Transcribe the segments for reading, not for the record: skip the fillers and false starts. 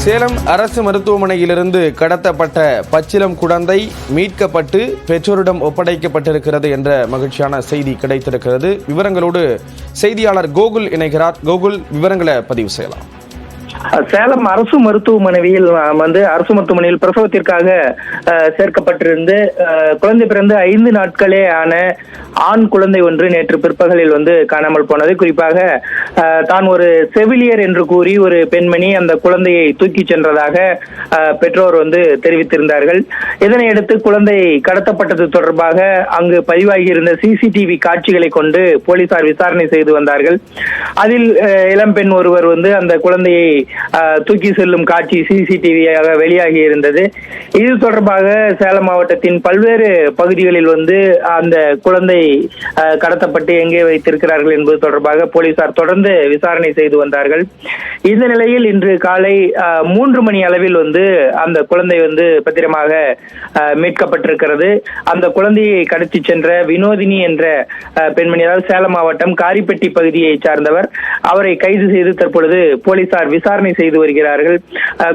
சேலம் அரசு மருத்துவமனையிலிருந்து கடத்தப்பட்ட பச்சிளம் குழந்தை மீட்கப்பட்டு பெற்றோரிடம் ஒப்படைக்கப்பட்டிருக்கிறது என்ற மகிழ்ச்சியான செய்தி கிடைத்திருக்கிறது. விவரங்களோடு செய்தியாளர் கோகுல் இணைகிறார். கோகுல், விவரங்களை பதிவு செய்யலாம். சேலம் அரசு மருத்துவமனையில் அரசு மருத்துவமனையில் பிரசவத்திற்காக சேர்க்கப்பட்டிருந்து குழந்தை பிறந்து 5 நாட்களே ஆன ஆண் குழந்தை ஒன்று நேற்று பிற்பகலில் காணாமல் போனது. குறிப்பாக தான் ஒரு செவிலியர் என்று கூறி ஒரு பெண்மணி அந்த குழந்தையை தூக்கி சென்றதாக பெற்றோர் தெரிவித்திருந்தார்கள். இதனையடுத்து குழந்தை கடத்தப்பட்டது தொடர்பாக அங்கு பதிவாகியிருந்த சிசிடிவி காட்சிகளை கொண்டு போலீசார் விசாரணை செய்து வந்தார்கள். அதில் இளம்பெண் ஒருவர் அந்த குழந்தையை தூக்கி செல்லும் காட்சி சிசிடிவியாக வெளியாகி இருந்தது. இது தொடர்பாக சேலம் மாவட்டத்தின் பல்வேறு பகுதிகளில் அந்த குழந்தை கடத்தப்பட்டு எங்கே வைத்திருக்கிறார்கள் என்பது தொடர்பாக போலீசார் தொடர்ந்து விசாரணை செய்து வந்தார்கள். இந்த நிலையில் இன்று காலை 3 மணி அளவில் அந்த குழந்தை பத்திரமாக மீட்கப்பட்டிருக்கிறது. அந்த குழந்தையை கடத்தி சென்ற வினோதினி என்ற பெண்மணி, அதாவது சேலம் மாவட்டம் காரிப்பட்டி பகுதியை சார்ந்தவர், அவரை கைது செய்து தற்பொழுது போலீசார் விசாரணை செய்து வருகிறார்கள்.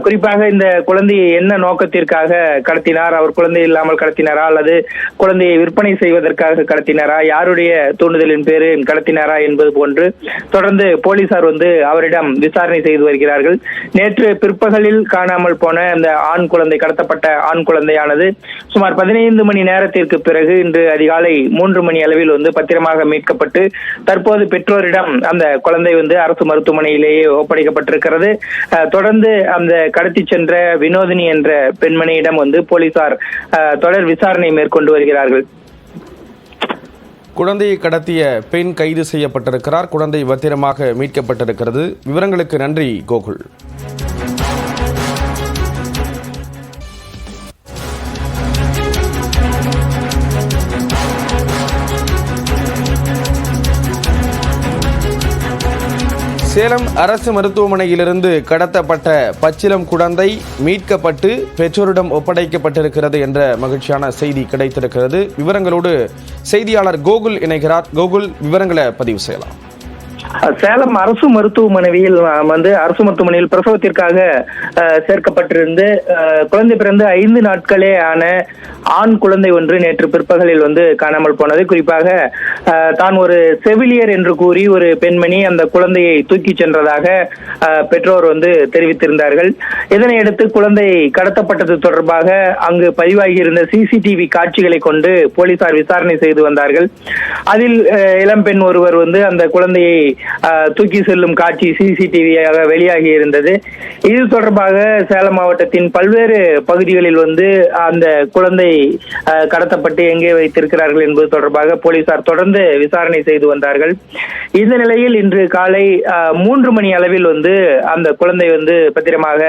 குறிப்பாக இந்த குழந்தையை என்ன நோக்கத்திற்காக கடத்தினார், அவர் குழந்தை இல்லாமல் கடத்தினாரா அல்லது குழந்தையை விற்பனை செய்வதற்காக கடத்தினாரா, யாருடைய தூண்டுதலின் பேரில் கடத்தினாரா என்பது போன்று தொடர்ந்து போலீசார் அவரிடம் விசாரணை செய்து வருகிறார்கள். நேற்று பிற்பகலில் காணாமல் போன அந்த ஆண் குழந்தை, கடத்தப்பட்ட ஆண் குழந்தையானது சுமார் 15 மணி நேரத்திற்கு பிறகு இன்று அதிகாலை 3 மணி அளவில் பத்திரமாக மீட்கப்பட்டு தற்போது பெற்றோரிடம் அந்த குழந்தை அரசு மருத்துவமனையிலேயே ஒப்படைக்கப்பட்டிருக்கிறது. தொடர்ந்து அந்த கடத்தி சென்ற வினோதினி என்ற பெண்மணியிடம் போலீசார் தொடர் விசாரணை மேற்கொண்டு வருகிறார்கள். குழந்தையை கடத்திய பெண் கைது செய்யப்பட்டிருக்கிறார். குழந்தை பத்திரமாக மீட்கப்பட்டிருக்கிறது. விவரங்களுக்கு நன்றி கோகுல். சேலம் அரசு மருத்துவமனையிலிருந்து கடத்தப்பட்ட பச்சிளம் குழந்தை மீட்கப்பட்டு பெற்றோரிடம் ஒப்படைக்கப்பட்டிருக்கிறது என்ற மகிழ்ச்சியான செய்தி கிடைத்திருக்கிறது. விவரங்களோடு செய்தியாளர் கோகுல் இணைகிறார். கோகுல், விவரங்களை பதிவு செய்யலாம். சேலம் அரசு மருத்துவமனையில் அரசு மருத்துவமனையில் பிரசவத்திற்காக சேர்க்கப்பட்டிருந்து குழந்தை பிறந்து 5 நாட்களே ஆன ஆண் குழந்தை ஒன்று நேற்று பிற்பகலில் காணாமல் போனது. குறிப்பாக தான் ஒரு செவிலியர் என்று கூறி ஒரு பெண்மணி அந்த குழந்தையை தூக்கி சென்றதாக பெற்றோர் தெரிவித்திருந்தார்கள். இதனையடுத்து குழந்தை கடத்தப்பட்டது தொடர்பாக அங்கு பதிவாகியிருந்த சிசிடிவி காட்சிகளை கொண்டு போலீசார் விசாரணை செய்து வந்தார்கள். அதில் இளம்பெண் ஒருவர் அந்த குழந்தையை தூக்கி செல்லும் காட்சி சிசிடிவியாக வெளியாகி இருந்தது. இது தொடர்பாக சேலம் மாவட்டத்தின் பல்வேறு பகுதிகளில் அந்த குழந்தை கடத்தப்பட்டு எங்கே வைத்திருக்கிறார்கள் என்பது தொடர்பாக போலீசார் தொடர்ந்து விசாரணை செய்து வந்தார்கள். இந்த நிலையில் இன்று காலை 3 மணி அளவில் அந்த குழந்தை பத்திரமாக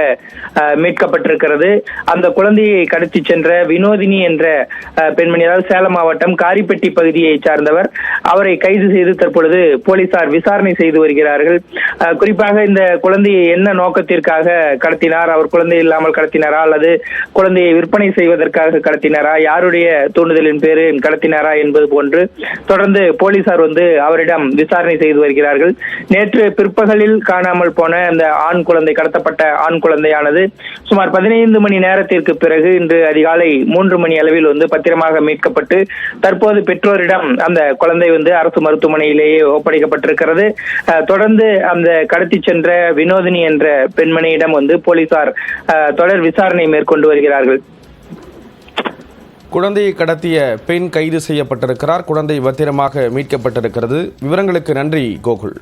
மீட்கப்பட்டிருக்கிறது. அந்த குழந்தையை கடத்தி சென்ற வினோதினி என்ற பெண்மணி, அதாவது சேலம் மாவட்டம் காரிப்பட்டி பகுதியை சார்ந்தவர், அவரை கைது செய்து தற்பொழுது போலீசார் விசாரணை செய்து வருகிறார்கள். குறிப்பாக இந்த குழந்தையை என்ன நோக்கத்திற்காக கடத்தினார், அவர் குழந்தை இல்லாமல் கடத்தினாரா அல்லது குழந்தையை விற்பனை செய்வதற்காக கடத்தினாரா, யாருடைய தூண்டுதலின் பேரில் கடத்தினாரா என்பது போன்று தொடர்ந்து போலீசார் அவரிடம் விசாரணை செய்து வருகிறார்கள். நேற்று பிற்பகலில் காணாமல் போன அந்த ஆண் குழந்தை, கடத்தப்பட்ட ஆண் குழந்தையானது சுமார் 15 மணி நேரத்திற்கு பிறகு இன்று அதிகாலை 3 மணி அளவில் பத்திரமாக மீட்கப்பட்டு தற்போது பெற்றோரிடம் அந்த குழந்தை அரசு மருத்துவமனையிலேயே ஒப்படைக்கப்பட்டிருக்கிறது. தொடர்ந்து அந்த கடத்தி சென்ற வினோதினி என்ற பெண்மணியிடம் போலீசார் தொடர் விசாரணை மேற்கொண்டு வருகிறார்கள். குழந்தையை கடத்திய பெண் கைது செய்யப்பட்டிருக்கிறார். குழந்தை பத்திரமாக மீட்கப்பட்டிருக்கிறது. விவரங்களுக்கு நன்றி கோகுல்.